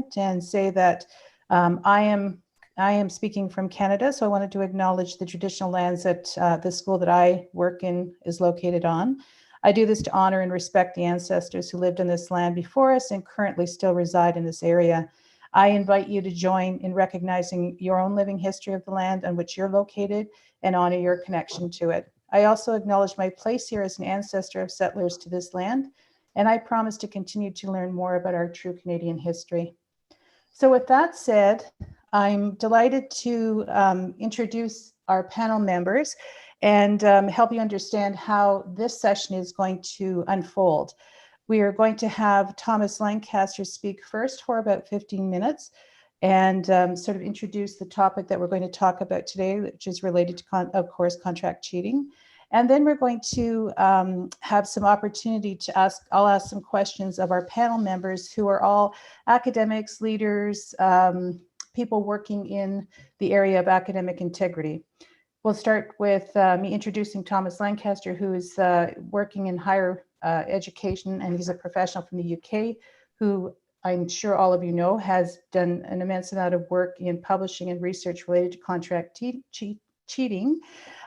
statement and say that I am speaking from Canada, so I wanted to acknowledge the traditional lands that the school that I work in is located on. I do this to honor and respect the ancestors who lived on this land before us and currently still reside in this area. I invite you to join in recognizing your own living history of the land on which you're located and honor your connection to it. I also acknowledge my place here as an ancestor of settlers to this land, and I promise to continue to learn more about our true Canadian history. So with that said, I'm delighted to introduce our panel members and help you understand how this session is going to unfold. We are going to have Thomas Lancaster speak first for about 15 minutes and sort of introduce the topic that we're going to talk about today, which is related to, of course, contract cheating. And then we're going to have some opportunity to I'll ask some questions of our panel members who are all academics, leaders, people working in the area of academic integrity. We'll start with me introducing Thomas Lancaster, who is working in higher education, and he's a professional from the UK who I'm sure all of you know has done an immense amount of work in publishing and research related to contract cheating.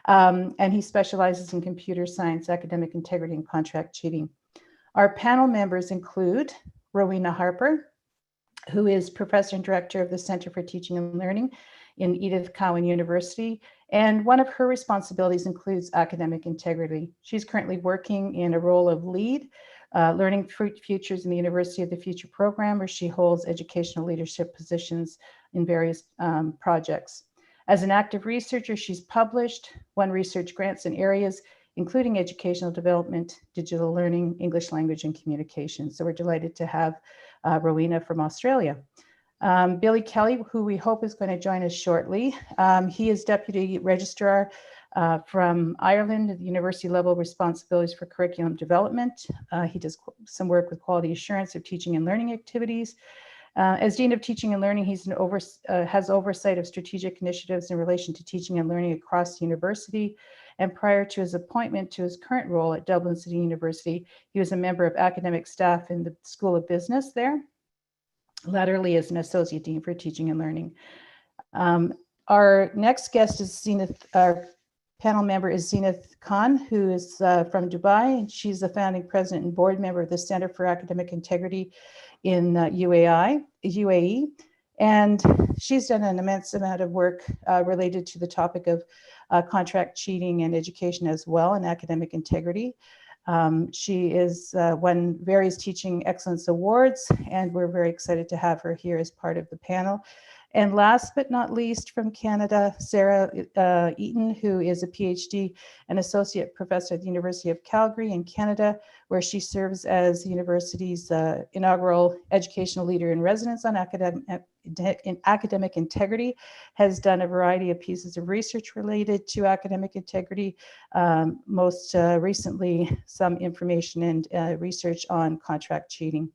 And he specializes in computer science, academic integrity, and contract cheating. Our panel members include Rowena Harper, who is professor and director of the Center for Teaching and Learning in Edith Cowan University. And one of her responsibilities includes academic integrity. She's currently working in a role of lead, Learning Futures in the University of the Future program, where she holds educational leadership positions in various projects. As an active researcher, she's published, won research grants in areas including educational development, digital learning, English language, and communication. So we're delighted to have Rowena from Australia. Billy Kelly, who we hope is going to join us shortly. He is Deputy Registrar from Ireland at the university level, responsibilities for curriculum development. He does some work with quality assurance of teaching and learning activities. As Dean of Teaching and Learning, he's has oversight of strategic initiatives in relation to teaching and learning across the university. And prior to his appointment to his current role at Dublin City University, he was a member of academic staff in the School of Business there, latterly as an Associate Dean for Teaching and Learning. Our next guest is our panel member is Zenith Khan, who is from Dubai, and she's the founding president and board member of the Center for Academic Integrity in UAE. And she's done an immense amount of work related to the topic of contract cheating and education as well, and academic integrity. She is won various teaching excellence awards, and we're very excited to have her here as part of the panel. And last but not least, from Canada, Sarah Eaton, who is a PhD and associate professor at the University of Calgary in Canada, where she serves as the university's inaugural educational leader in residence on academic integrity, has done a variety of pieces of research related to academic integrity, most recently some information and research on contract cheating.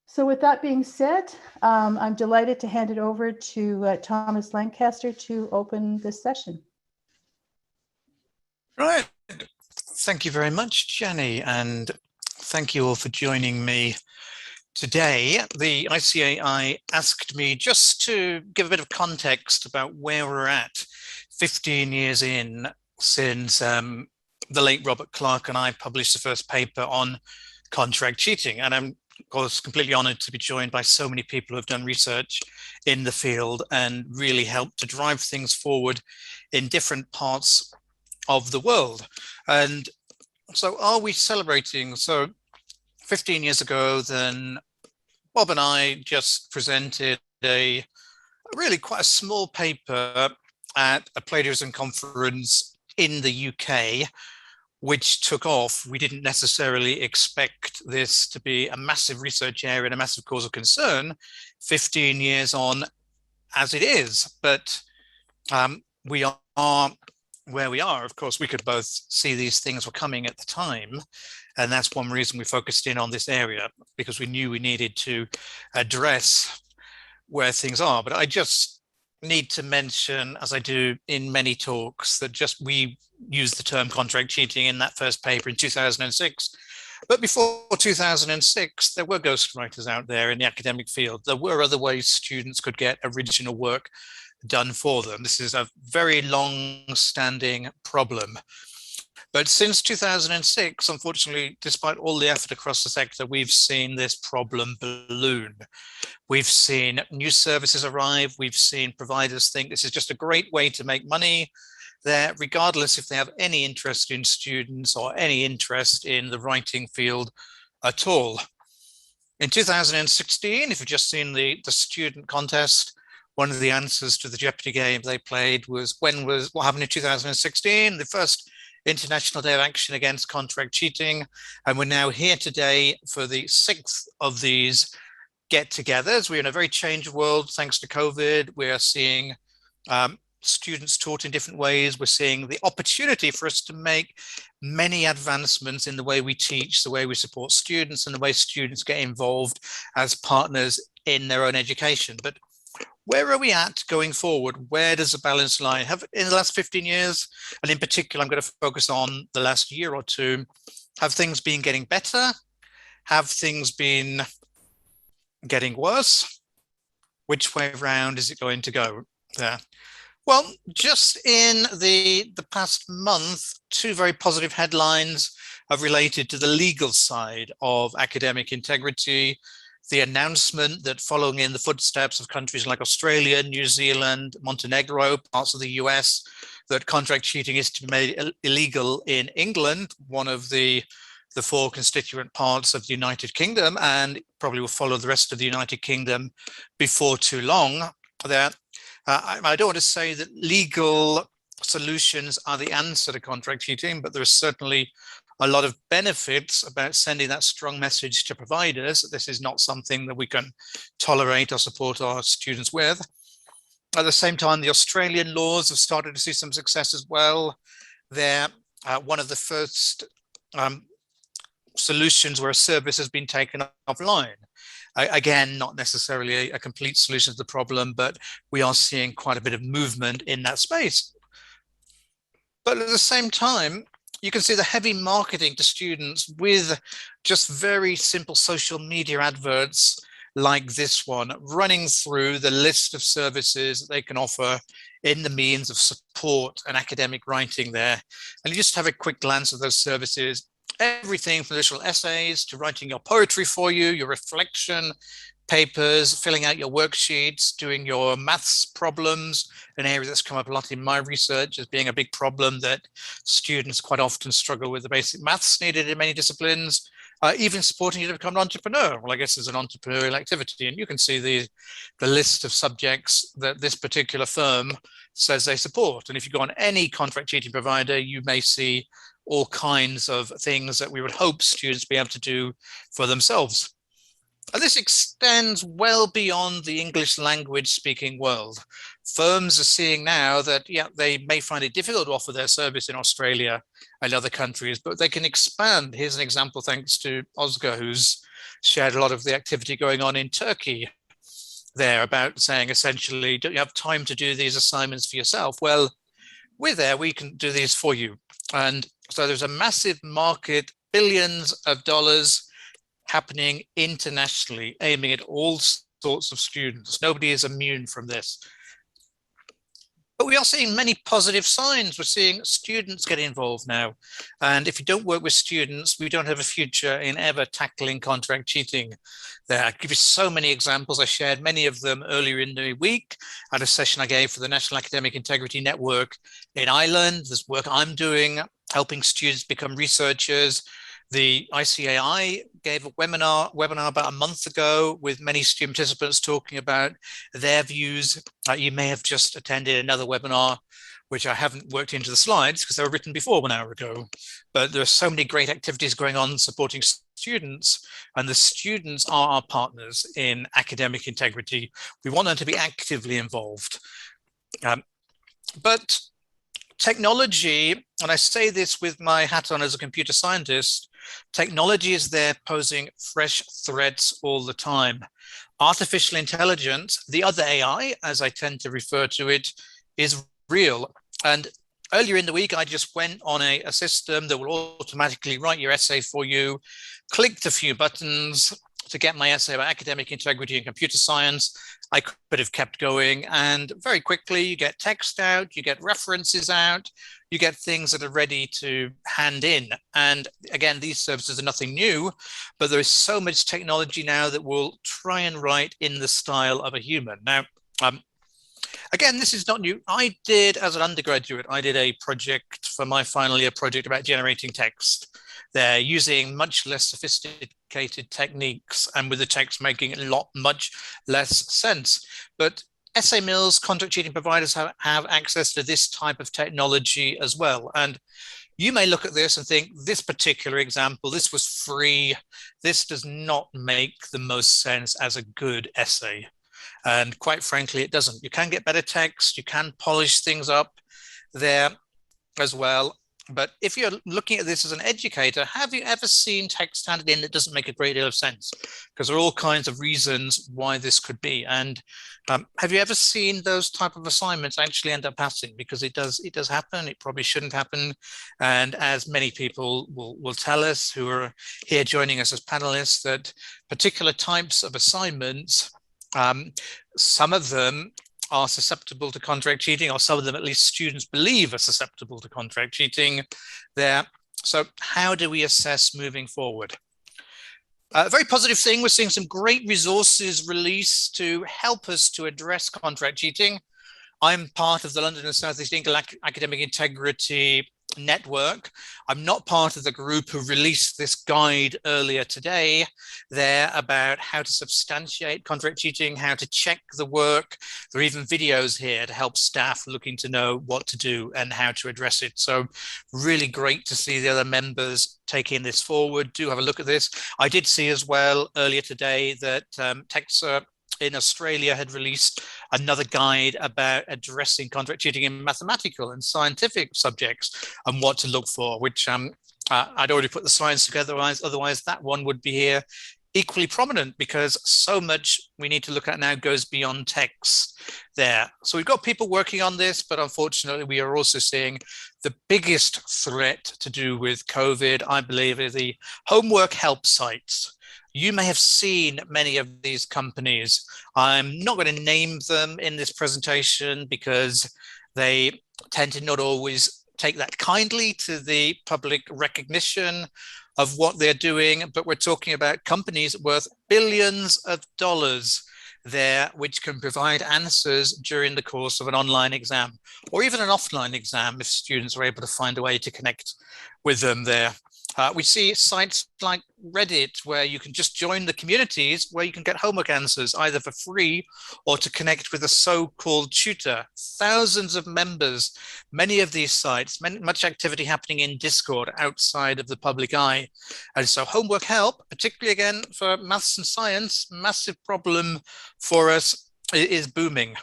So with that being said, I'm delighted to hand it over to Thomas Lancaster to open this session. Right. Thank you very much, Jenny, and thank you all for joining me today. The ICAI asked me just to give a bit of context about where we're at 15 years in since the late Robert Clark and I published the first paper on contract cheating. And I'm of course completely honored to be joined by so many people who have done research in the field and really helped to drive things forward in different parts of the world. And so are we celebrating? So 15 years ago, then Bob and I just presented a really quite a small paper at a plagiarism conference in the UK, which took off. We didn't necessarily expect this to be a massive research area and a massive cause of concern 15 years on as it is. But we are where we are. Of course, we could both see these things were coming at the time. And that's one reason we focused in on this area, because we knew we needed to address where things are. But I just need to mention, as I do in many talks, that just we used the term contract cheating in that first paper in 2006. But before 2006, there were ghostwriters out there in the academic field. There were other ways students could get original work done for them. This is a very long-standing problem. But since 2006, unfortunately, despite all the effort across the sector, we've seen this problem balloon. We've seen new services arrive. We've seen providers think this is just a great way to make money there, regardless if they have any interest in students or any interest in the writing field at all. In 2016, if you've just seen the student contest, one of the answers to the Jeopardy game they played was what happened in 2016, the first International Day of Action Against Contract Cheating. And we're now here today for the 6th of these get-togethers. We're in a very changed world thanks to COVID. We're seeing students taught in different ways. We're seeing the opportunity for us to make many advancements in the way we teach, the way we support students, and the way students get involved as partners in their own education. But where are we at going forward? Where does the balance lie? In the last 15 years, and in particular, I'm going to focus on the last year or two, have things been getting better? Have things been getting worse? Which way around is it going to go there? Well, just in the past month, two very positive headlines have related to the legal side of academic integrity. The announcement that following in the footsteps of countries like Australia, New Zealand, Montenegro, parts of the US, that contract cheating is to be made illegal in England, one of the four constituent parts of the United Kingdom, and probably will follow the rest of the United Kingdom before too long. I don't want to say that legal solutions are the answer to contract cheating, but there is certainly a lot of benefits about sending that strong message to providers that this is not something that we can tolerate or support our students with. At the same time, the Australian laws have started to see some success as well. They're one of the first solutions where a service has been taken offline. Again, not necessarily a complete solution to the problem, but we are seeing quite a bit of movement in that space. But at the same time, you can see the heavy marketing to students with just very simple social media adverts like this one, running through the list of services that they can offer in the means of support and academic writing there. And you just have a quick glance at those services. Everything from additional essays to writing your poetry for you, your reflection papers, filling out your worksheets, doing your maths problems, an area that's come up a lot in my research as being a big problem that students quite often struggle with the basic maths needed in many disciplines, even supporting you to become an entrepreneur. Well, I guess it's an entrepreneurial activity, and you can see the list of subjects that this particular firm says they support. And if you go on any contract cheating provider, you may see all kinds of things that we would hope students be able to do for themselves. And this extends well beyond the English language speaking world. Firms are seeing now that, yeah, they may find it difficult to offer their service in Australia and other countries, but they can expand. Here's an example thanks to Oscar, who's shared a lot of the activity going on in Turkey there about saying essentially, don't you have time to do these assignments for yourself? Well, we're there, we can do these for you. And so there's a massive market, billions of dollars happening internationally, aiming at all sorts of students. Nobody is immune from this. But we are seeing many positive signs. We're seeing students get involved now. And if you don't work with students, we don't have a future in ever tackling contract cheating there. I give you so many examples. I shared many of them earlier in the week at a session I gave for the National Academic Integrity Network in Ireland. There's work I'm doing, helping students become researchers. The ICAI gave a webinar about a month ago with many student participants talking about their views. You may have just attended another webinar, which I haven't worked into the slides because they were written before 1 hour ago. But there are so many great activities going on supporting students, and the students are our partners in academic integrity. We want them to be actively involved. But technology, and I say this with my hat on as a computer scientist, technology is there posing fresh threats all the time. Artificial intelligence, the other AI, as I tend to refer to it, is real. And earlier in the week, I just went on a system that will automatically write your essay for you, clicked a few buttons to get my essay about academic integrity and computer science. I could have kept going, and very quickly you get text out, you get references out, you get things that are ready to hand in. And again, these services are nothing new, but there is so much technology now that will try and write in the style of a human. Now, again, this is not new. I did, as an undergraduate, I did a project for my final year project about generating text. They're using much less sophisticated techniques, and with the text making it much less sense. But essay mills, contract cheating providers have access to this type of technology as well. And you may look at this and think, this particular example, this was free. This does not make the most sense as a good essay. And quite frankly, it doesn't. You can get better text, you can polish things up there as well. But if you're looking at this as an educator, have you ever seen text handed in that doesn't make a great deal of sense? Because there are all kinds of reasons why this could be. And have you ever seen those type of assignments actually end up passing? Because it does happen. It probably shouldn't happen. And as many people will tell us who are here joining us as panelists, that particular types of assignments, some of them are susceptible to contract cheating, or some of them at least students believe are susceptible to contract cheating there. So how do we assess moving forward? A very positive thing, we're seeing some great resources released to help us to address contract cheating. I'm part of the London and South East England Academic Integrity Network. I'm not part of the group who released this guide earlier today there about how to substantiate contract cheating, how to check the work. There are even videos here to help staff looking to know what to do and how to address it. So really great to see the other members taking this forward. Do have a look at this. I did see as well earlier today that TEXA in Australia had released another guide about addressing contract cheating in mathematical and scientific subjects and what to look for, which I'd already put the slides together, otherwise that one would be here equally prominent, because so much we need to look at now goes beyond text there. So we've got people working on this, but unfortunately we are also seeing the biggest threat to do with COVID, I believe, is the homework help sites. You may have seen many of these companies. I'm not going to name them in this presentation because they tend to not always take that kindly to the public recognition of what they're doing, but we're talking about companies worth billions of dollars there, which can provide answers during the course of an online exam or even an offline exam if students are able to find a way to connect with them there. We see sites like Reddit where you can just join the communities where you can get homework answers either for free or to connect with a so-called tutor. Thousands of members, many of these sites, much activity happening in Discord outside of the public eye. And so homework help, particularly again for maths and science, massive problem for us, is booming.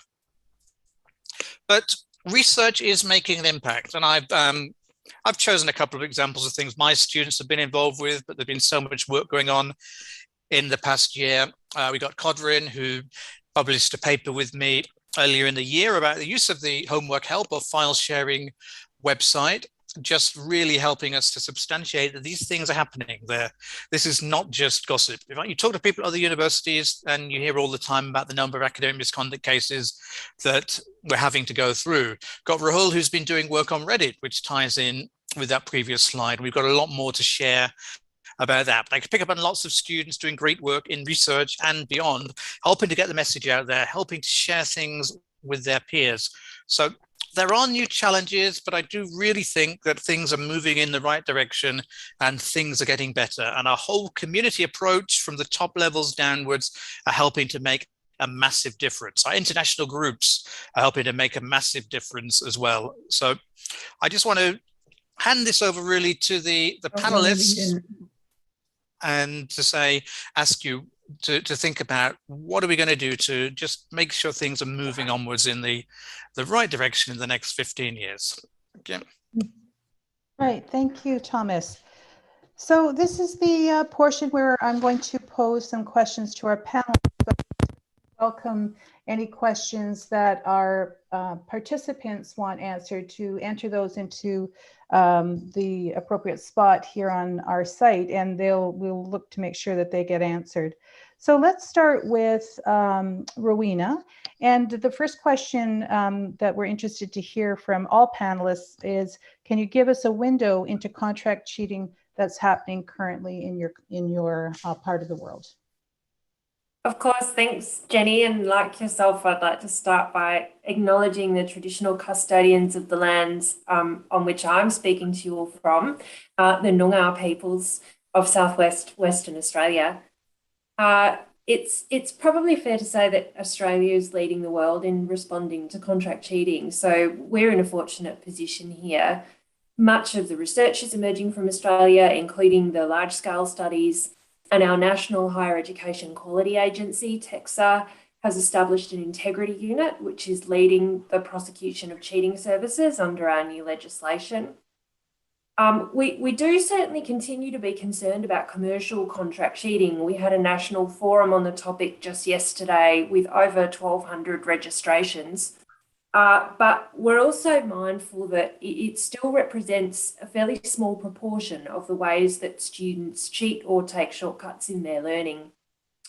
But research is making an impact, and I've chosen a couple of examples of things my students have been involved with, but there's been so much work going on in the past year. We got Codrin, who published a paper with me earlier in the year about the use of the homework help or file sharing website, just really helping us to substantiate that these things are happening there. This is not just gossip. If you talk to people at other universities and you hear all the time about the number of academic misconduct cases that we're having to go through. Got Rahul, who's been doing work on Reddit, which ties in with that previous slide. We've got a lot more to share about that. But I could pick up on lots of students doing great work in research and beyond, helping to get the message out there, helping to share things with their peers. So there are new challenges, but I do really think that things are moving in the right direction and things are getting better. And our whole community approach from the top levels downwards are helping to make a massive difference. Our international groups are helping to make a massive difference as well. So I just want to hand this over really to the panelists and to say, ask you to think about what are we going to do to just make sure things are moving onwards in the right direction in the next 15 years. Okay. Right, thank you, Thomas. So this is the portion where I'm going to pose some questions to our panelists. welcome any questions that our participants want answered to enter those into the appropriate spot here on our site, and we'll look to make sure that they get answered. So let's start with Rowena. And the first question that we're interested to hear from all panelists is, can you give us a window into contract cheating that's happening currently in your part of the world? Of course, thanks, Jenny. And like yourself, I'd like to start by acknowledging the traditional custodians of the lands on which I'm speaking to you all from, the Noongar peoples of southwest Western Australia. It's probably fair to say that Australia is leading the world in responding to contract cheating. So we're in a fortunate position here. Much of the research is emerging from Australia, including the large-scale studies, and our National Higher Education Quality Agency, TEXA, has established an integrity unit, which is leading the prosecution of cheating services under our new legislation. We do certainly continue to be concerned about commercial contract cheating. We had a national forum on the topic just yesterday with over 1,200 registrations. But we're also mindful that it still represents a fairly small proportion of the ways that students cheat or take shortcuts in their learning.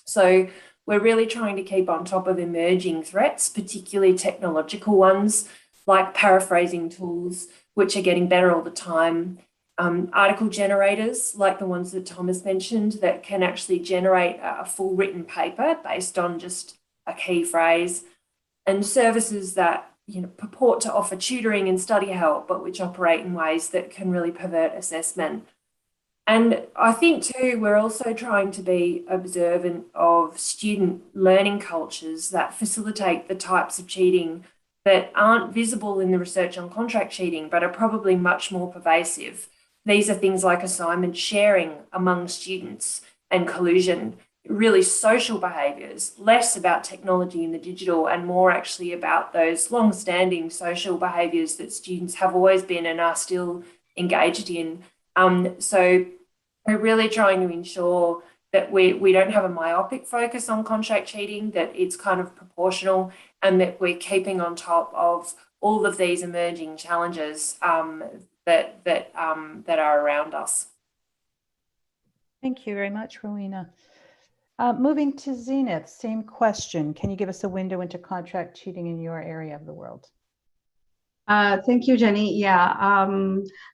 So we're really trying to keep on top of emerging threats, particularly technological ones like paraphrasing tools, which are getting better all the time. Article generators, like the ones that Thomas mentioned, that can actually generate a full written paper based on just a key phrase, and services that purport to offer tutoring and study help, but which operate in ways that can really pervert assessment. And I think too, we're also trying to be observant of student learning cultures that facilitate the types of cheating that aren't visible in the research on contract cheating, but are probably much more pervasive. These are things like assignment sharing among students and collusion, really social behaviours, less about technology and the digital and more actually about those long-standing social behaviours that students have always been and are still engaged in. So we're really trying to ensure that we don't have a myopic focus on contract cheating, that it's kind of proportional, and that we're keeping on top of all of these emerging challenges that are around us. Thank you very much, Rowena. Moving to Zenith, same question. Can you give us a window into contract cheating in your area of the world? Thank you, Jenny. Yeah,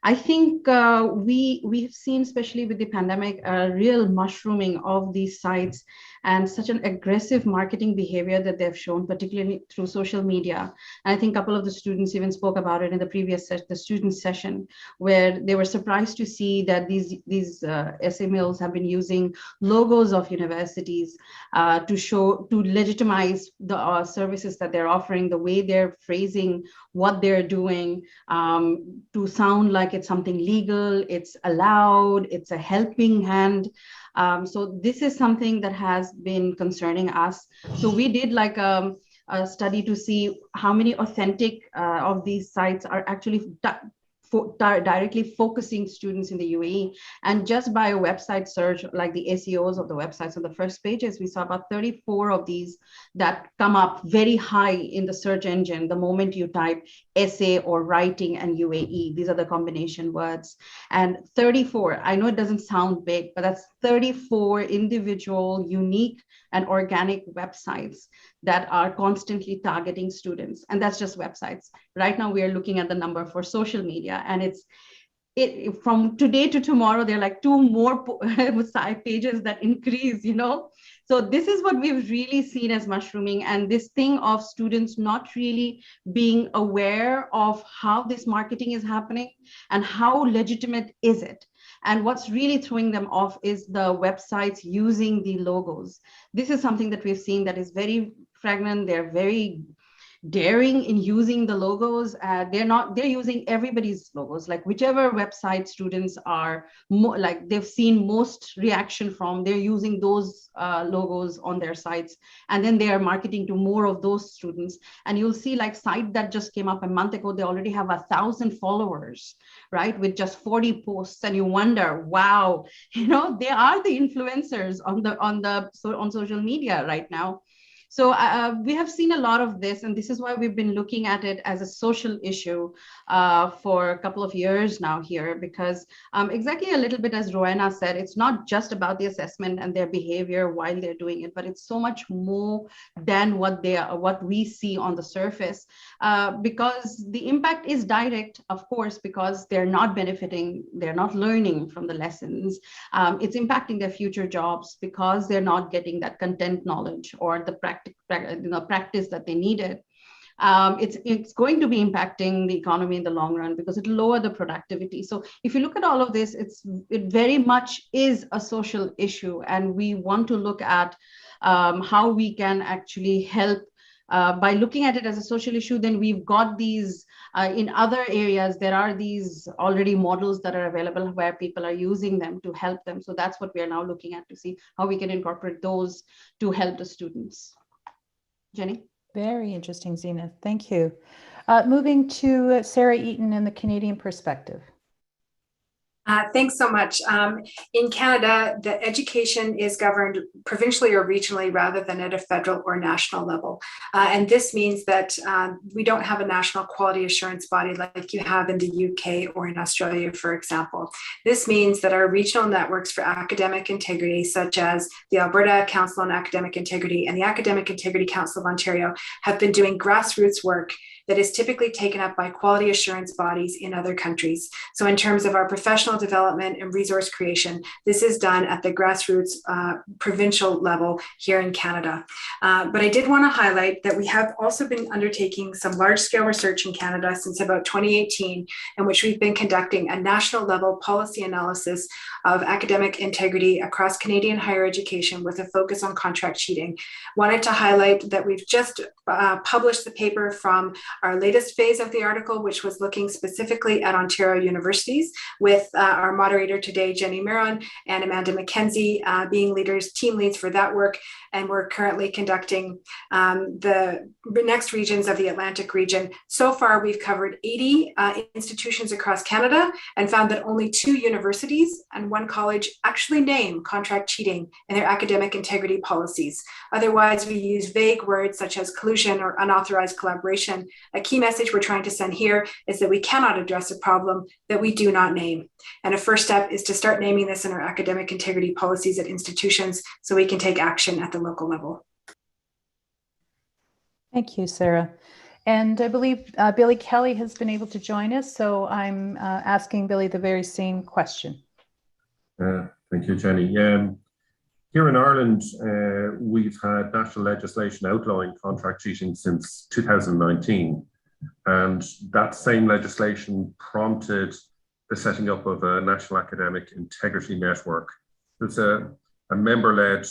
I think we've seen, especially with the pandemic, a real mushrooming of these sites and such an aggressive marketing behavior that they've shown, particularly through social media. And I think a couple of the students even spoke about it in the previous the student session, where they were surprised to see that these essay mills have been using logos of universities to legitimize the services that they're offering, the way they're phrasing what they're doing, to sound like it's something legal, it's allowed, it's a helping hand. So this is something that has been concerning us. So we did like a study to see how many authentic of these sites are actually directly focusing students in the UAE. And just by a website search, like the SEOs of the websites on the first pages, we saw about 34 of these that come up very high in the search engine the moment you type essay or writing and UAE. These are the combination words. And 34, I know it doesn't sound big, but that's 34 individual, unique and organic websites that are constantly targeting students. And that's just websites. Right now, we are looking at the number for social media, and from today to tomorrow, there are like 2 more side pages that increase, So this is what we've really seen as mushrooming, and this thing of students not really being aware of how this marketing is happening and how legitimate is it. And what's really throwing them off is the websites using the logos. This is something that we've seen that is very fragrant. They're very daring in using the logos. They're using everybody's logos, like whichever website students are like they've seen most reaction from, they're using those logos on their sites, and then they are marketing to more of those students. And you'll see like site that just came up a month ago, they already have 1,000 followers, right, with just 40 posts, and you wonder, wow, they are the influencers on social media right now. So we have seen a lot of this, and this is why we've been looking at it as a social issue for a couple of years now here, because exactly a little bit as Rowena said, it's not just about the assessment and their behavior while they're doing it, but it's so much more than what we see on the surface, because the impact is direct, of course, because they're not benefiting, they're not learning from the lessons. It's impacting their future jobs because they're not getting that content knowledge or the practice that they needed. It's going to be impacting the economy in the long run because it'll lower the productivity. So if you look at all of this, it very much is a social issue, and we want to look at how we can actually help. By looking at it as a social issue, then we've got these in other areas, there are these already models that are available where people are using them to help them. So that's what we are now looking at, to see how we can incorporate those to help the students. Jenny? Very interesting, Zenith. Thank you. Moving to Sarah Eaton and the Canadian perspective. Thanks so much. In Canada, the education is governed provincially or regionally rather than at a federal or national level. And this means that we don't have a national quality assurance body like you have in the UK or in Australia, for example. This means that our regional networks for academic integrity, such as the Alberta Council on Academic Integrity and the Academic Integrity Council of Ontario, have been doing grassroots work that is typically taken up by quality assurance bodies in other countries. So in terms of our professional development and resource creation, this is done at the grassroots provincial level here in Canada. But I did want to highlight that we have also been undertaking some large-scale research in Canada since about 2018, in which we've been conducting a national level policy analysis of academic integrity across Canadian higher education with a focus on contract cheating. Wanted to highlight that we've just published the paper from our latest phase of the article, which was looking specifically at Ontario universities, with our moderator today, Jenny Miron, and Amanda McKenzie being team leads for that work. And we're currently conducting the next regions of the Atlantic region. So far, we've covered 80 institutions across Canada and found that only 2 universities and 1 college actually name contract cheating in their academic integrity policies. Otherwise, we use vague words such as collusion or unauthorized collaboration. A key message we're trying to send here is that we cannot address a problem that we do not name. And a first step is to start naming this in our academic integrity policies at institutions so we can take action at the local level. Thank you, Sarah. And I believe Billy Kelly has been able to join us, so I'm asking Billy the very same question. Thank you, Jenny. Here in Ireland, we've had national legislation outlawing contract cheating since 2019. And that same legislation prompted the setting up of a National Academic Integrity Network. It's a member-led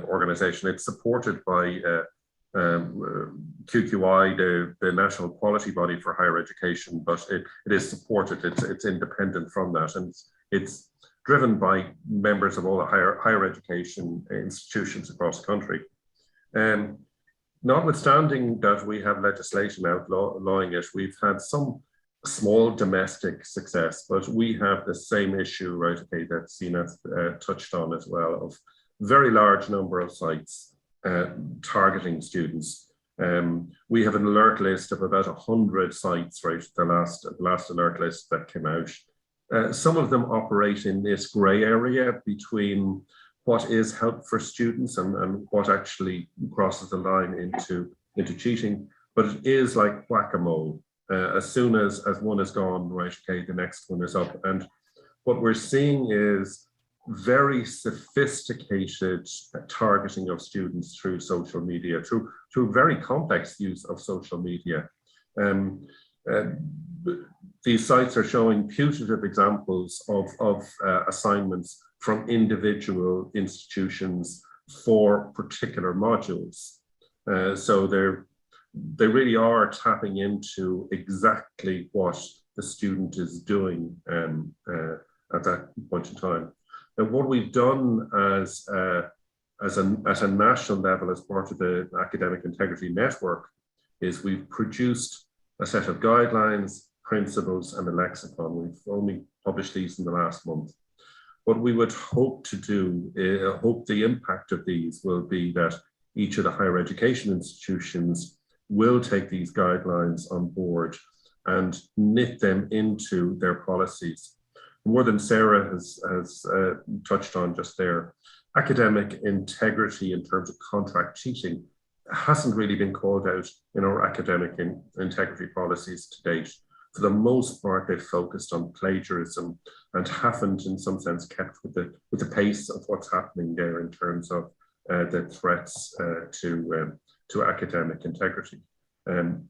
organization. It's supported by QQI, the national quality body for higher education, but it is supported, it's independent from that. And it's driven by members of all the higher education institutions across the country. Notwithstanding that we have legislation outlawing it, we've had some small domestic success, but we have the same issue, right, okay, that Zenith touched on as well, of very large number of sites targeting students. We have an alert list of about 100 sites, right, the last alert list that came out. Some of them operate in this grey area between what is help for students and what actually crosses the line into cheating, but it is like whack-a-mole. As soon as one is gone, right, okay, the next one is up. And what we're seeing is very sophisticated targeting of students through social media, through very complex use of social media. These sites are showing putative examples of assignments from individual institutions for particular modules. So they really are tapping into exactly what the student is doing at that point in time. And what we've done at a national level as part of the Academic Integrity Network is we've produced a set of guidelines, principles, and a lexicon. We've only published these in the last month. What we would hope to do, hope the impact of these will be that each of the higher education institutions will take these guidelines on board and knit them into their policies. More than Sarah has touched on just there, academic integrity in terms of contract cheating hasn't really been called out in our academic integrity policies to date. For the most part, they've focused on plagiarism and haven't, in some sense, kept with the pace of what's happening there in terms of the threats to academic integrity. And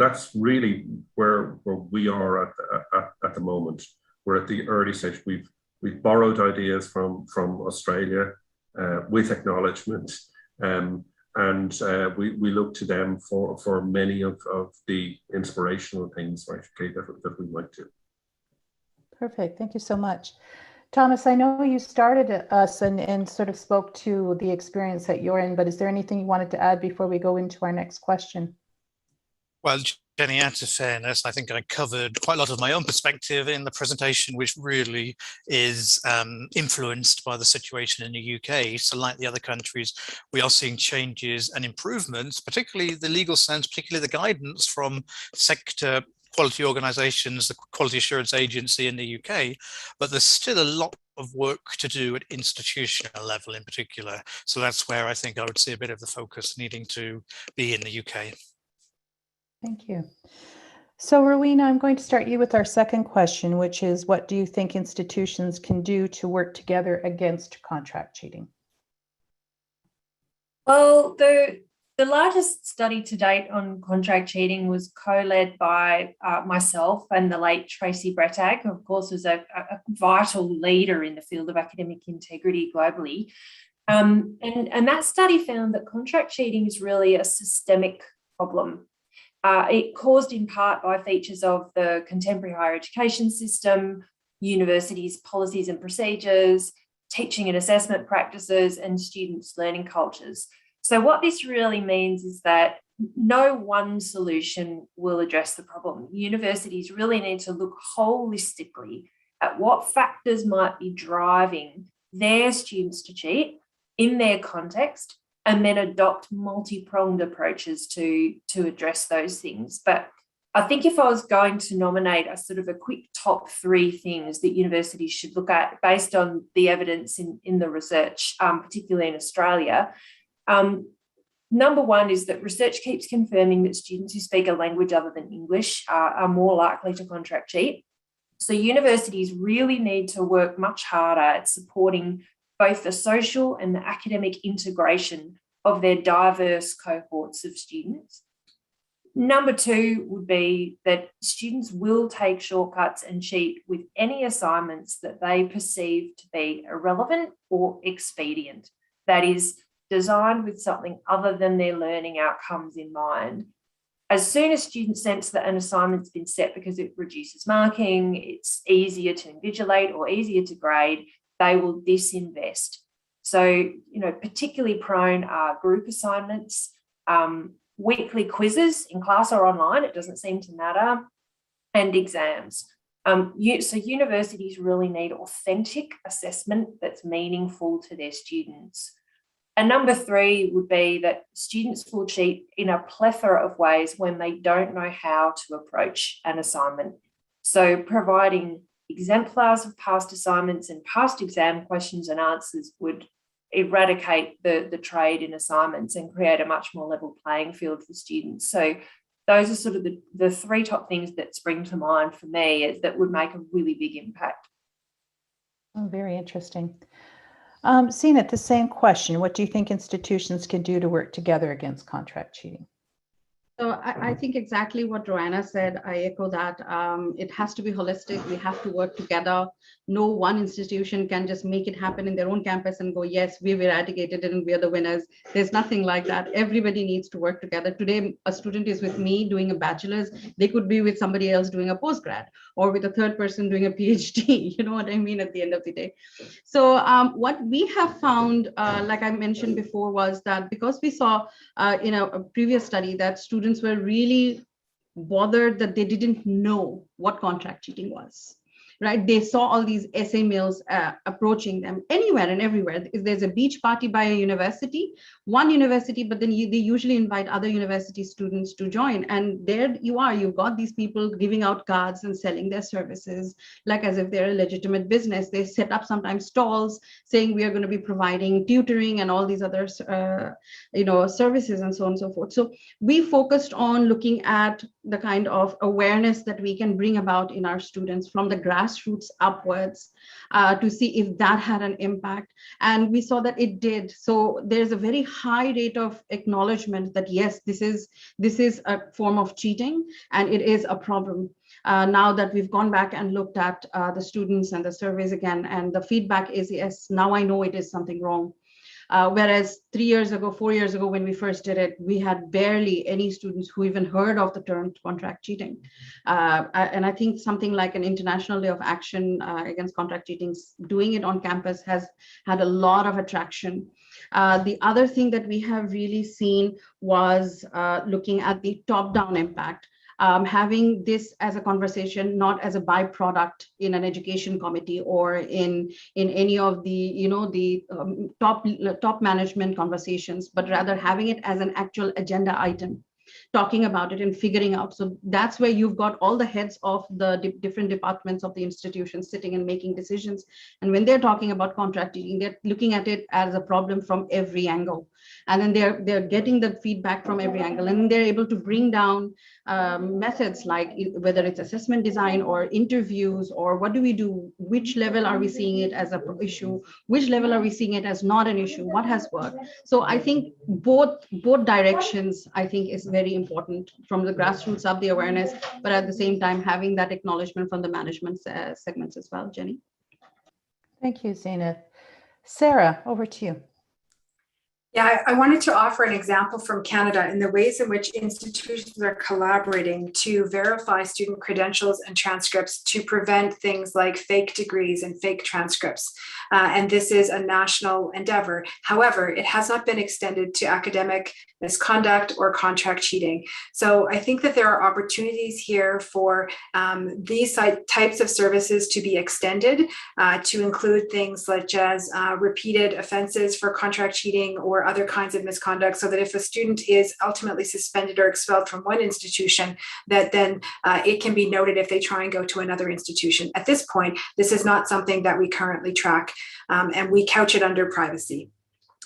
that's really where we are at the moment. We're at the early stage. We've borrowed ideas from Australia with acknowledgement, and we look to them for many of the inspirational things, right, okay, that we might do. Perfect. Thank you so much. Thomas, I know you started us and sort of spoke to the experience that you're in, but is there anything you wanted to add before we go into our next question? Well, Jenny, out of fairness, I think I covered quite a lot of my own perspective in the presentation, which really is influenced by the situation in the UK. So like the other countries, we are seeing changes and improvements, particularly the legal sense, particularly the guidance from sector quality organisations, the Quality Assurance Agency in the UK, but there's still a lot of work to do at institutional level in particular. So that's where I think I would see a bit of the focus needing to be in the UK. Thank you. So Rowena, I'm going to start you with our second question, which is, what do you think institutions can do to work together against contract cheating? Well, the largest study to date on contract cheating was co-led by myself and the late Tracy Brettag, who of course was a vital leader in the field of academic integrity globally. And that study found that contract cheating is really a systemic problem. It caused in part by features of the contemporary higher education system, universities' policies and procedures, teaching and assessment practices, and students' learning cultures. So what this really means is that no one solution will address the problem. Universities really need to look holistically at what factors might be driving their students to cheat in their context, and then adopt multi-pronged approaches to address those things. But I think if I was going to nominate a sort of a quick top 3 things that universities should look at based on the evidence in the research, particularly in Australia, number 1 is that research keeps confirming that students who speak a language other than English are more likely to contract cheat. So universities really need to work much harder at supporting both the social and the academic integration of their diverse cohorts of students. Number 2 would be that students will take shortcuts and cheat with any assignments that they perceive to be irrelevant or expedient, that is, designed with something other than their learning outcomes in mind. As soon as students sense that an assignment's been set because it reduces marking, it's easier to invigilate or easier to grade, they will disinvest. So, particularly prone are group assignments, weekly quizzes in class or online, it doesn't seem to matter, and exams. So universities really need authentic assessment that's meaningful to their students. And number 3 would be that students will cheat in a plethora of ways when they don't know how to approach an assignment. So providing exemplars of past assignments and past exam questions and answers would eradicate the trade in assignments and create a much more level playing field for students. So those are sort of the 3 top things that spring to mind for me that would make a really big impact. Oh, very interesting. Zenith, the same question. What do you think institutions can do to work together against contract cheating? So I think exactly what Joanna said, I echo that. It has to be holistic. We have to work together. No one institution can just make it happen in their own campus and go, yes, we've eradicated it and we're the winners. There's nothing like that. Everybody needs to work together. Today, a student is with me doing a bachelor's. They could be with somebody else doing a postgrad or with a third person doing a PhD. You know what I mean at the end of the day. So what we have found, like I mentioned before, was that because we saw in a previous study that students were really bothered that they didn't know what contract cheating was. right? They saw all these essay mills approaching them anywhere and everywhere. If there's a beach party by a university, one university, but then they usually invite other university students to join. And there you are, you've got these people giving out cards and selling their services, like as if they're a legitimate business. They set up sometimes stalls saying we are going to be providing tutoring and all these other services and so on and so forth. So we focused on looking at the kind of awareness that we can bring about in our students from the grassroots upwards to see if that had an impact. And we saw that it did. So there's a very high rate of acknowledgement that yes, this is a form of cheating and it is a problem. Now that we've gone back and looked at the students and the surveys again, and the feedback is, yes, now I know it is something wrong. Whereas 3 years ago, 4 years ago, when we first did it, we had barely any students who even heard of the term contract cheating. And I think something like an International Day of Action against contract cheating, doing it on campus has had a lot of attraction. The other thing that we have really seen was looking at the top-down impact. Having this as a conversation, not as a byproduct in an education committee or in any of the top management conversations, but rather having it as an actual agenda item, talking about it and figuring out. So that's where you've got all the heads of the different departments of the institution sitting and making decisions. And when they're talking about contract cheating, they're looking at it as a problem from every angle. And then they're getting the feedback from every angle. And they're able to bring down methods like whether it's assessment design or interviews, or what do we do? Which level are we seeing it as an issue? Which level are we seeing it as not an issue? What has worked? So I think both directions, I think, is very important, from the grassroots up, the awareness, but at the same time having that acknowledgement from the management segments as well. Jenny. Thank you, Zenith. Sarah, over to you. Yeah, I wanted to offer an example from Canada in the ways in which institutions are collaborating to verify student credentials and transcripts to prevent things like fake degrees and fake transcripts. And this is a national endeavor. However, it has not been extended to academic misconduct or contract cheating. So I think that there are opportunities here for these types of services to be extended to include things such as repeated offenses for contract cheating or other kinds of misconduct, so that if a student is ultimately suspended or expelled from one institution, that then it can be noted if they try and go to another institution. At this point, this is not something that we currently track, and we couch it under privacy.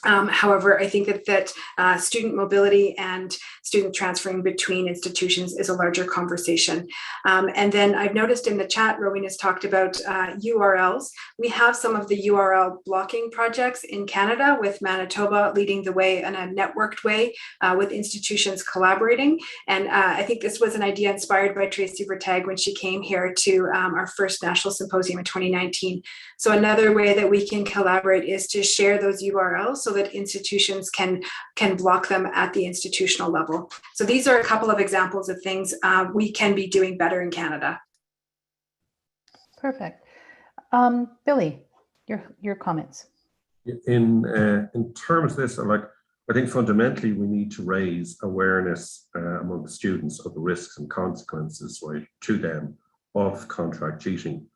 However, I think that student mobility and student transferring between institutions is a larger conversation. And then I've noticed in the chat, Rowena's talked about URLs. We have some of the URL blocking projects in Canada, with Manitoba leading the way in a networked way with institutions collaborating. And I think this was an idea inspired by Tracy Vertag when she came here to our first national symposium in 2019. So another way that we can collaborate is to share those URLs so that institutions can block them at the institutional level. So these are a couple of examples of things we can be doing better in Canada. Perfect. Billy, your comments. In terms of this, I think fundamentally we need to raise awareness among the students of the risks and consequences, right, to them of contract cheating.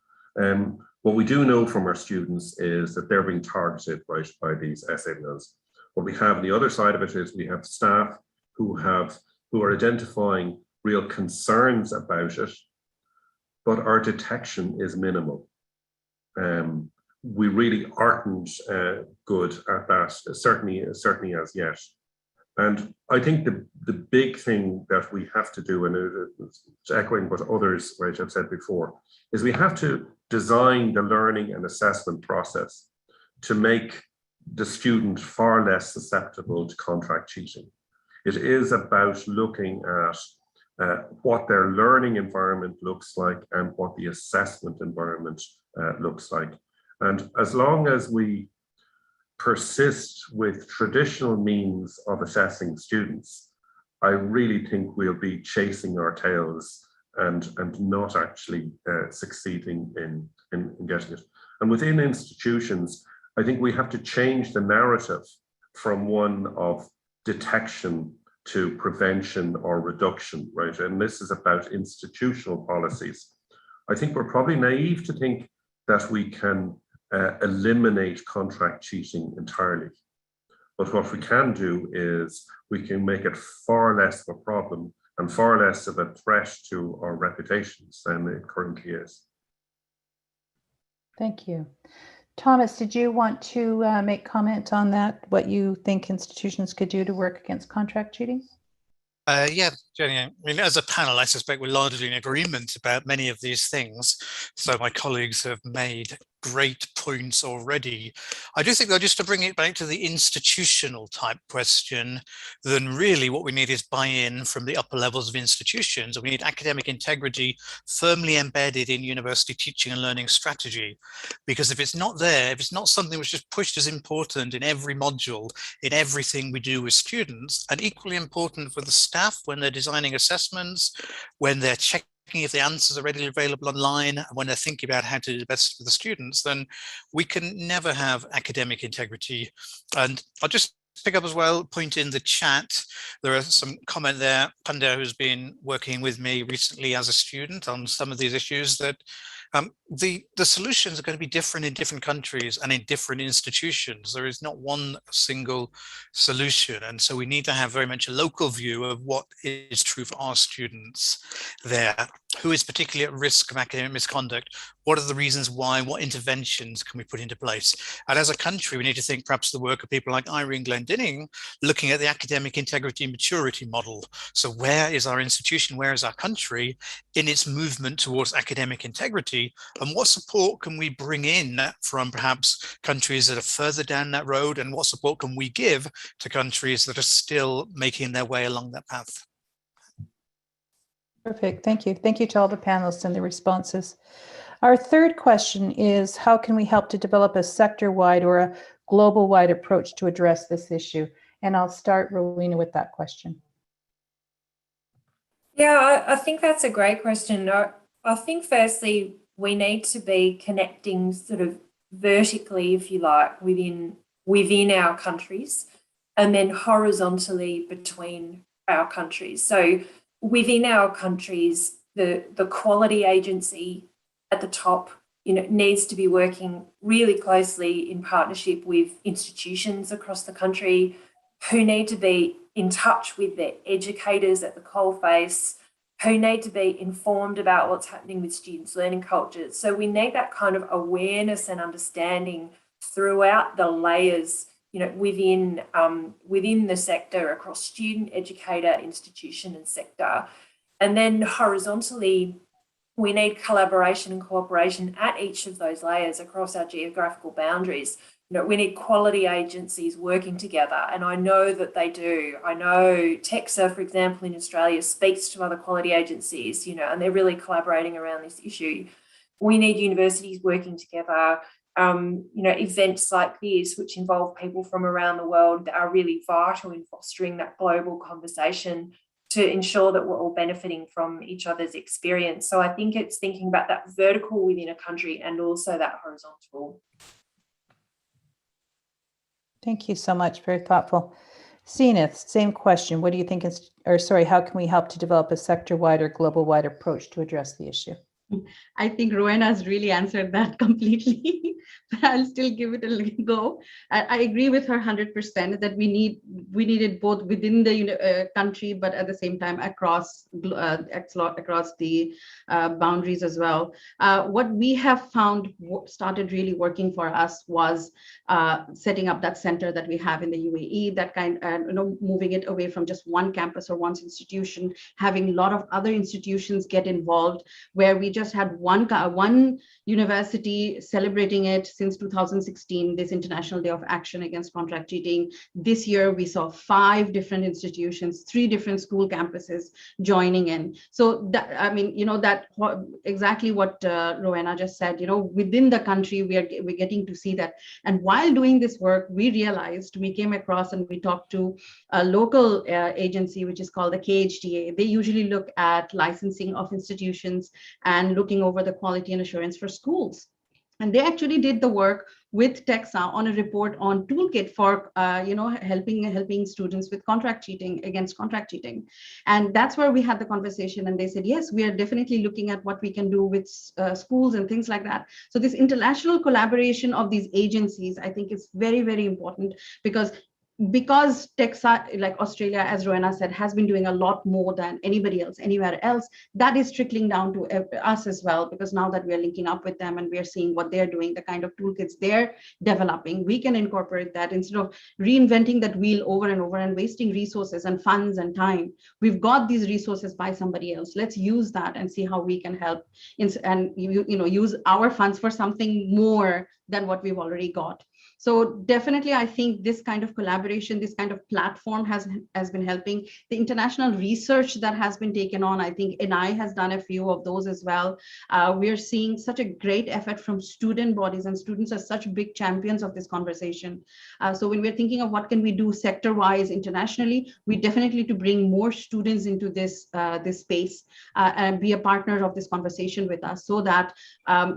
What we do know from our students is that they're being targeted, right, by these essay mills. What we have on the other side of it is we have staff who are identifying real concerns about it, but our detection is minimal. We really aren't good at that, certainly as yet. And I think the big thing that we have to do, and it's echoing what others, right, have said before, is we have to design the learning and assessment process to make the student far less susceptible to contract cheating. It is about looking at what their learning environment looks like and what the assessment environment looks like. And as long as we persist with traditional means of assessing students, I really think we'll be chasing our tails and not actually succeeding in getting it. And within institutions, I think we have to change the narrative from one of detection to prevention or reduction, right? And this is about institutional policies. I think we're probably naive to think that we can eliminate contract cheating entirely. But what we can do is we can make it far less of a problem and far less of a threat to our reputations than it currently is. Thank you. Thomas, did you want to make comment on that, what you think institutions could do to work against contract cheating? Yeah, Jenny, I mean, as a panel, I suspect we're largely in agreement about many of these things. So my colleagues have made great points already. I do think, though, just to bring it back to the institutional type question, then really what we need is buy-in from the upper levels of institutions. We need academic integrity firmly embedded in university teaching and learning strategy. Because if it's not there, if it's not something which is pushed as important in every module, in everything we do with students, and equally important for the staff when they're designing assessments, when they're checking if the answers are readily available online, and when they're thinking about how to do the best for the students, then we can never have academic integrity. And I'll just pick up as well, point in the chat, there are some comment there. Panda, who's been working with me recently as a student on some of these issues, that the solutions are going to be different in different countries and in different institutions. There is not one single solution. And so we need to have very much a local view of what is true for our students there, who is particularly at risk of academic misconduct, what are the reasons why, what interventions can we put into place? And as a country, we need to think perhaps the work of people like Irene Glendinning, looking at the academic integrity and maturity model. So where is our institution, where is our country in its movement towards academic integrity? And what support can we bring in from perhaps countries that are further down that road? And what support can we give to countries that are still making their way along that path? Perfect. Thank you. Thank you to all the panelists and the responses. Our third question is, how can we help to develop a sector-wide or a global-wide approach to address this issue? And I'll start, Rowena, with that question. Yeah, I think that's a great question. I think firstly, we need to be connecting sort of vertically, if you like, within our countries, and then horizontally between our countries. So within our countries, the quality agency at the top, needs to be working really closely in partnership with institutions across the country who need to be in touch with their educators at the coalface, who need to be informed about what's happening with students' learning cultures. So we need that kind of awareness and understanding throughout the layers, within the sector, across student, educator, institution, and sector. And then horizontally, we need collaboration and cooperation at each of those layers across our geographical boundaries. We need quality agencies working together, and I know that they do. I know TEXA, for example, in Australia speaks to other quality agencies, and they're really collaborating around this issue. We need universities working together. Events like this, which involve people from around the world, are really vital in fostering that global conversation to ensure that we're all benefiting from each other's experience. So I think it's thinking about that vertical within a country and also that horizontal. Thank you so much. Very thoughtful. Zenith, same question. What do you think how can we help to develop a sector-wide or global-wide approach to address the issue? I think Rowena's really answered that completely, but I'll still give it a go. I agree with her 100% that we need it both within the country, but at the same time across the boundaries as well. What we have found started really working for us was setting up that center that we have in the UAE, that moving it away from just one campus or one institution, having a lot of other institutions get involved, where we just had one university celebrating it since 2016, this International Day of Action Against Contract Cheating. This year, we saw 5 different institutions, 3 different school campuses joining in. So that, that exactly what Rowena just said, within the country, we're getting to see that. And while doing this work, we came across and we talked to a local agency, which is called the KHDA. They usually look at licensing of institutions and looking over the quality and assurance for schools. And they actually did the work with TEXA on a report on toolkit for helping students with against contract cheating. And that's where we had the conversation, and they said, yes, we are definitely looking at what we can do with schools and things like that. So this international collaboration of these agencies, I think, is very, very important, because Texas, like Australia, as Rowena said, has been doing a lot more than anybody else, anywhere else, that is trickling down to us as well, because now that we are linking up with them and we are seeing what they're doing, the kind of toolkits they're developing, we can incorporate that instead of reinventing that wheel over and over and wasting resources and funds and time. We've got these resources by somebody else. Let's use that and see how we can help and use our funds for something more than what we've already got. So definitely, I think this kind of collaboration, this kind of platform has been helping. The international research that has been taken on, I think NI has done a few of those as well. We're seeing such a great effort from student bodies, and students are such big champions of this conversation. So when we're thinking of what can we do sector-wise internationally, we definitely need to bring more students into this space and be a partner of this conversation with us, so that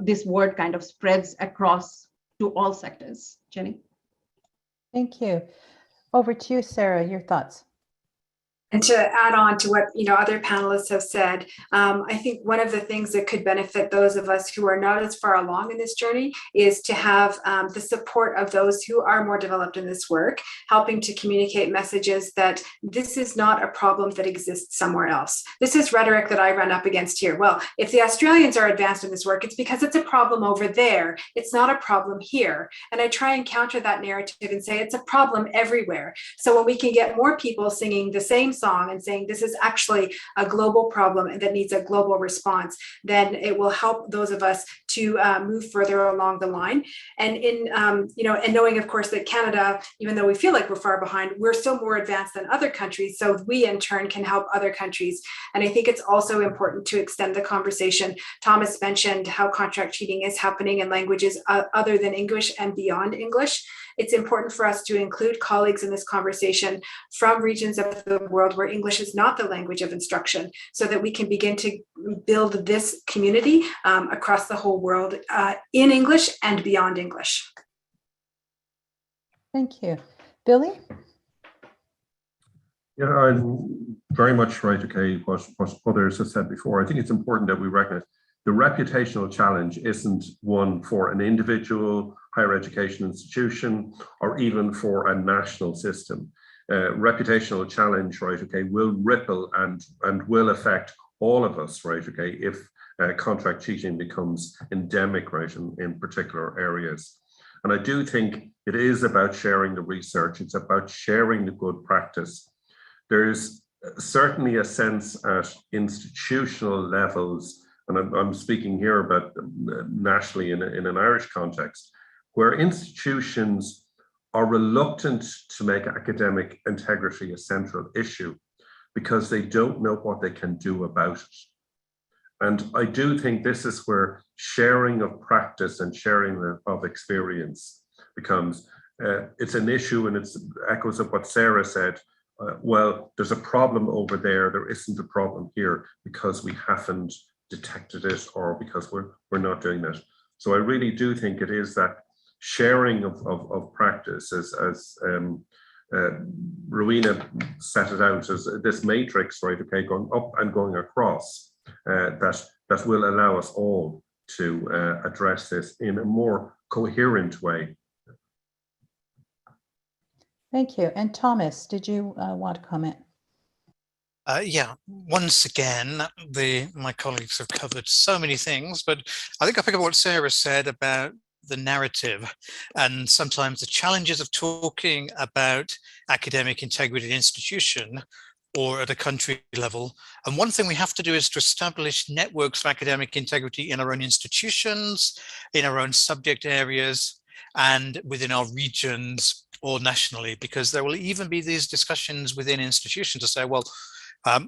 this word kind of spreads across to all sectors. Jenny? Thank you. Over to you, Sarah, your thoughts. And to add on to what other panelists have said, I think one of the things that could benefit those of us who are not as far along in this journey is to have the support of those who are more developed in this work, helping to communicate messages that this is not a problem that exists somewhere else. This is rhetoric that I run up against here. Well, if the Australians are advanced in this work, it's because it's a problem over there. It's not a problem here. And I try and counter that narrative and say it's a problem everywhere. So when we can get more people singing the same song and saying this is actually a global problem that needs a global response, then it will help those of us to move further along the line. And and knowing, of course, that Canada, even though we feel like we're far behind, we're still more advanced than other countries. So we in turn can help other countries. And I think it's also important to extend the conversation. Thomas mentioned how contract cheating is happening in languages other than English and beyond English. It's important for us to include colleagues in this conversation from regions of the world where English is not the language of instruction, so that we can begin to build this community across the whole world in English and beyond English. Thank you. Billy? Yeah, I'm very much right, okay, what others have said before. I think it's important that we recognize the reputational challenge isn't one for an individual higher education institution or even for a national system. Reputational challenge, right, okay, will ripple and will affect all of us, right, okay, if contract cheating becomes endemic, right, in particular areas. And I do think it is about sharing the research. It's about sharing the good practice. There's certainly a sense at institutional levels, and I'm speaking here about nationally in an Irish context, where institutions are reluctant to make academic integrity a central issue because they don't know what they can do about it. And I do think this is where sharing of practice and sharing of experience becomes, it's an issue, and it echoes of what Sarah said. Well, there's a problem over there. There isn't a problem here because we haven't detected it or because we're not doing that. So I really do think it is that sharing of practice, as Rowena set it out, as this matrix, right, okay, going up and going across, that will allow us all to address this in a more coherent way. Thank you. And Thomas, did you want to comment? Yeah, once again, my colleagues have covered so many things, but I think I pick up what Sarah said about the narrative and sometimes the challenges of talking about academic integrity in an institution or at a country level. And one thing we have to do is to establish networks of academic integrity in our own institutions, in our own subject areas, and within our regions or nationally, because there will even be these discussions within institutions to say, well,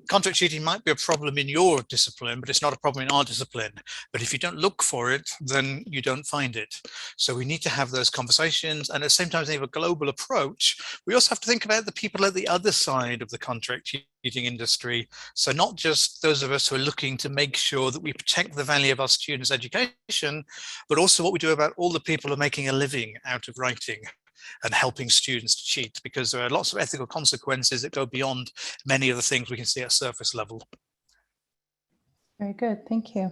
contract cheating might be a problem in your discipline, but it's not a problem in our discipline. But if you don't look for it, then you don't find it. So we need to have those conversations. And at the same time, as we have a global approach, we also have to think about the people at the other side of the contract cheating industry. So not just those of us who are looking to make sure that we protect the value of our students' education, but also what we do about all the people who are making a living out of writing and helping students to cheat, because there are lots of ethical consequences that go beyond many of the things we can see at surface level. Very good, thank you.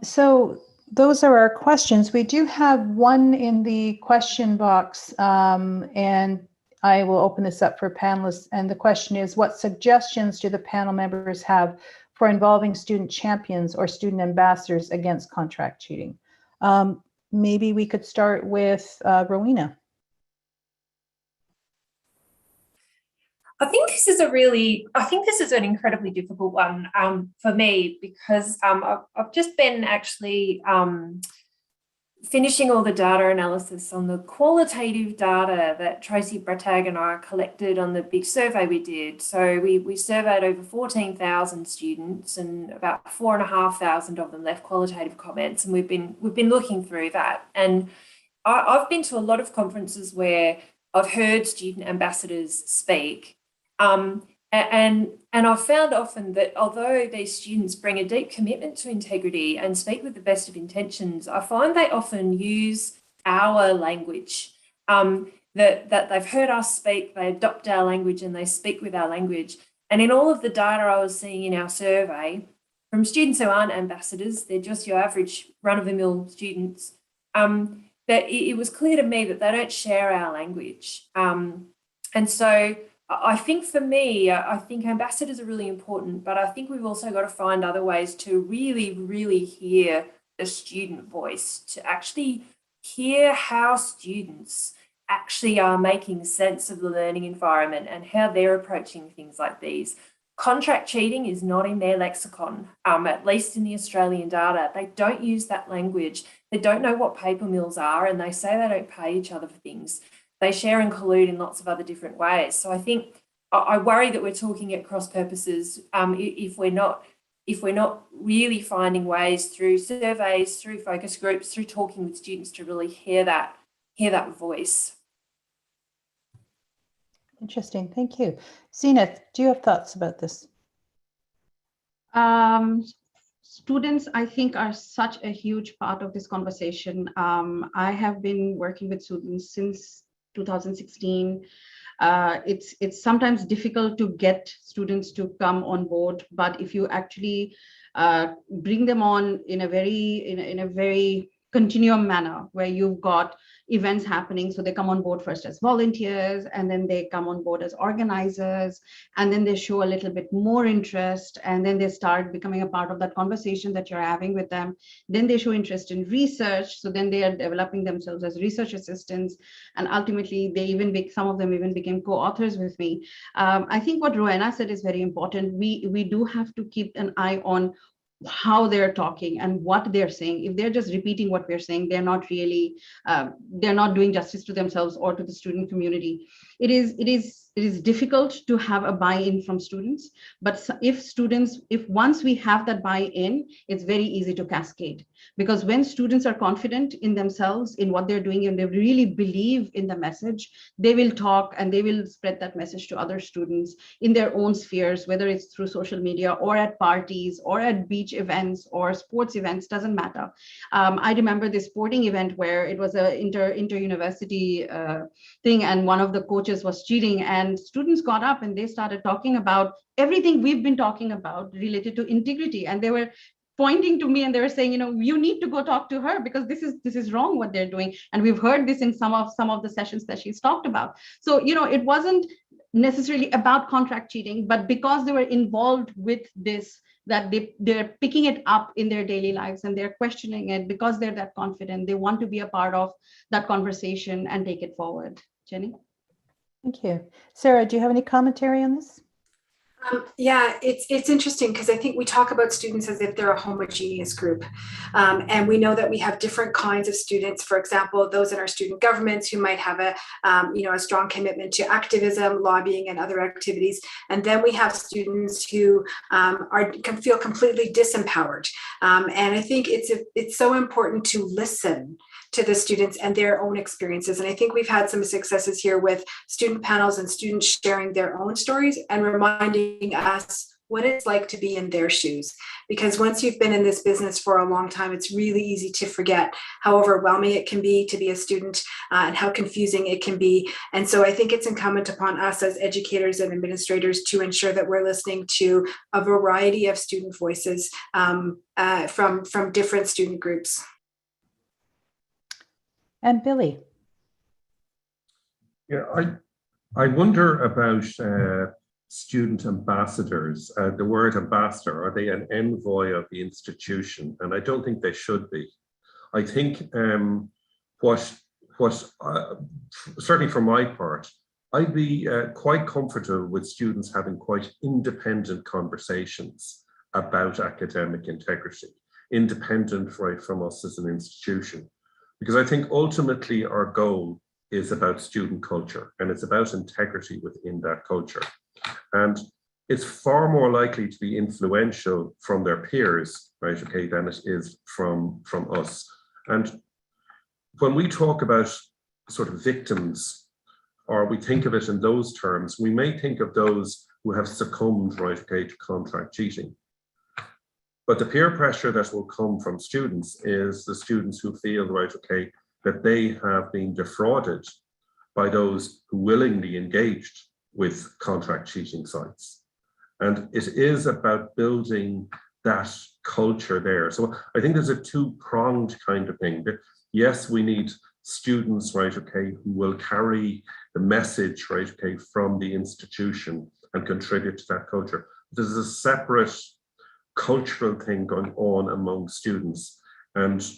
So those are our questions. We do have one in the question box, and I will open this up for panelists. And the question is, what suggestions do the panel members have for involving student champions or student ambassadors against contract cheating? Maybe we could start with Rowena. I think this is an incredibly difficult one for me, because I've just been actually finishing all the data analysis on the qualitative data that Tracy Bratag and I collected on the big survey we did. So we surveyed over 14,000 students, and about 4,500 of them left qualitative comments, and we've been looking through that. And I've been to a lot of conferences where I've heard student ambassadors speak. And I've found often that although these students bring a deep commitment to integrity and speak with the best of intentions, I find they often use our language, that they've heard us speak, they adopt our language and they speak with our language. And in all of the data I was seeing in our survey, from students who aren't ambassadors, they're just your average run-of-the-mill students, that it was clear to me that they don't share our language. And so I think for me, I think ambassadors are really important, but I think we've also got to find other ways to really, really hear the student voice, to actually hear how students actually are making sense of the learning environment and how they're approaching things like these. Contract cheating is not in their lexicon, at least in the Australian data. They don't use that language. They don't know what paper mills are, and they say they don't pay each other for things. They share and collude in lots of other different ways. So I think I worry that we're talking at cross purposes if we're not really finding ways through surveys, through focus groups, through talking with students to really hear that voice. Interesting, thank you. Zenith, do you have thoughts about this? Students, I think, are such a huge part of this conversation. I have been working with students since 2016. It's sometimes difficult to get students to come on board, but if you actually bring them on in a very continuum manner, where you've got events happening, so they come on board first as volunteers, and then they come on board as organizers, and then they show a little bit more interest, and then they start becoming a part of that conversation that you're having with them. Then they show interest in research, so then they are developing themselves as research assistants, and ultimately some of them even became co-authors with me. I think what Rowena said is very important. We do have to keep an eye on how they're talking and what they're saying. If they're just repeating what we're saying, they're not really, they're not doing justice to themselves or to the student community. It is difficult to have a buy-in from students, but if once we have that buy-in, it's very easy to cascade. Because when students are confident in themselves, in what they're doing, and they really believe in the message, they will talk and they will spread that message to other students in their own spheres, whether it's through social media or at parties or at beach events or sports events, doesn't matter. I remember this sporting event where it was a inter-university thing, and one of the coaches was cheating, and students got up and they started talking about everything we've been talking about related to integrity, and they were pointing to me and they were saying, you need to go talk to her because this is wrong what they're doing, and we've heard this in some of the sessions that she's talked about. So it wasn't necessarily about contract cheating, but because they were involved with this, that they're picking it up in their daily lives and they're questioning it, because they're that confident, they want to be a part of that conversation and take it forward. Jenny? Thank you. Sarah, do you have any commentary on this? Yeah, it's interesting because I think we talk about students as if they're a homogeneous group. And we know that we have different kinds of students. For example, those in our student governments who might have a strong commitment to activism, lobbying, and other activities. And then we have students who can feel completely disempowered. And I think it's so important to listen to the students and their own experiences. And I think we've had some successes here with student panels and students sharing their own stories and reminding us what it's like to be in their shoes. Because once you've been in this business for a long time, it's really easy to forget how overwhelming it can be to be a student and how confusing it can be. And so I think it's incumbent upon us as educators and administrators to ensure that we're listening to a variety of student voices from different student groups. And Billy. Yeah, I wonder about student ambassadors. The word ambassador, are they an envoy of the institution? And I don't think they should be. I think what certainly for my part, I'd be quite comfortable with students having quite independent conversations about academic integrity, independent right from us as an institution. Because I think ultimately our goal is about student culture, and it's about integrity within that culture. And it's far more likely to be influential from their peers, right, okay, than it is from us. And when we talk about sort of victims, or we think of it in those terms, we may think of those who have succumbed, right, okay, to contract cheating. But the peer pressure that will come from students is the students who feel, right, okay, that they have been defrauded by those who willingly engaged with contract cheating sites. And it is about building that culture there. So I think there's a two-pronged kind of thing. Yes, we need students, right, okay, who will carry the message, right, okay, from the institution and contribute to that culture. There's a separate cultural thing going on among students, and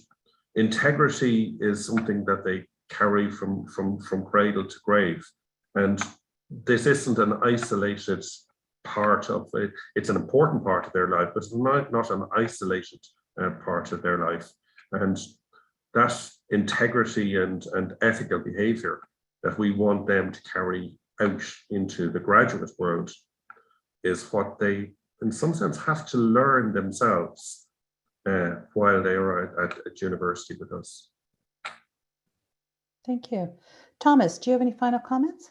integrity is something that they carry from cradle to grave. And this isn't an isolated part of it. It's an important part of their life, but it's not an isolated part of their life. And that integrity and ethical behavior that we want them to carry out into the graduate world is what they, in some sense, have to learn themselves while they are at university with us. Thank you. Thomas, do you have any final comments?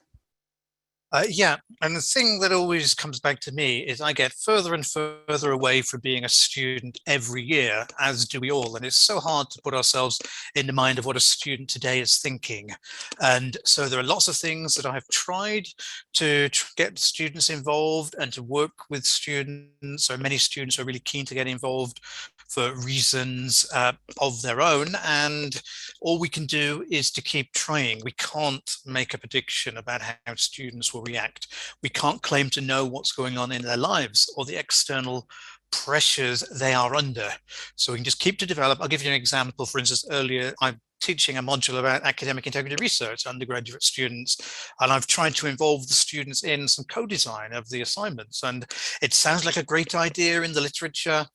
Yeah, and the thing that always comes back to me is I get further and further away from being a student every year, as do we all. And it's so hard to put ourselves in the mind of what a student today is thinking. And so there are lots of things that I've tried to get students involved and to work with students. So many students are really keen to get involved for reasons of their own. And all we can do is to keep trying. We can't make a prediction about how students will react. We can't claim to know what's going on in their lives or the external pressures they are under. So we can just keep to develop. I'll give you an example. For instance, earlier I'm teaching a module about academic integrity research to undergraduate students, and I've tried to involve the students in some co-design of the assignments. And it sounds like a great idea in the literature,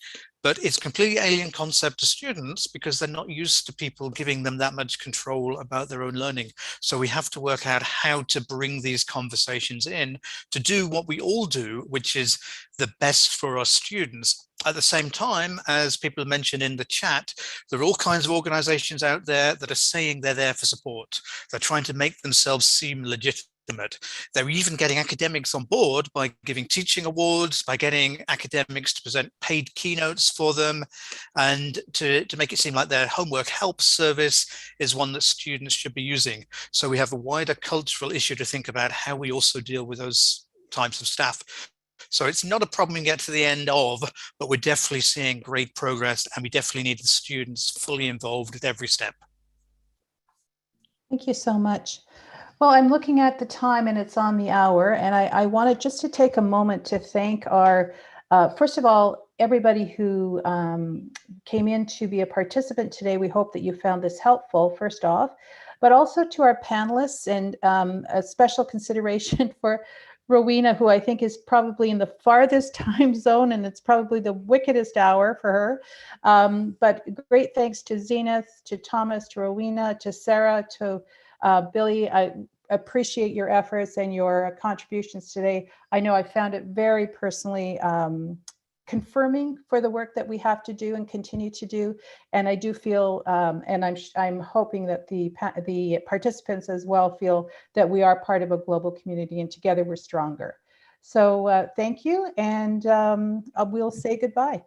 but it's completely alien concept to students because they're not used to people giving them that much control about their own learning. So we have to work out how to bring these conversations in to do what we all do, which is the best for our students. At the same time, as people mentioned in the chat, there are all kinds of organizations out there that are saying they're there for support. They're trying to make themselves seem legitimate. They're even getting academics on board by giving teaching awards, by getting academics to present paid keynotes for them, and to make it seem like their homework help service is one that students should be using. So we have a wider cultural issue to think about how we also deal with those types of staff. So it's not a problem we get to the end of, but we're definitely seeing great progress, and we definitely need the students fully involved at every step. Thank you so much. Well, I'm looking at the time and it's on the hour, and I wanted just to take a moment to thank our, first of all, everybody who came in to be a participant today. We hope that you found this helpful, first off, but also to our panelists, and a special consideration for Rowena, who I think is probably in the farthest time zone, and it's probably the wickedest hour for her. But great thanks to Zenith, to Thomas, to Rowena, to Sarah, to Billy. I appreciate your efforts and your contributions today. I know I found it very personally confirming for the work that we have to do and continue to do. And I do feel, and I'm hoping that the participants as well feel that we are part of a global community, and together we're stronger. So thank you, and we'll say goodbye.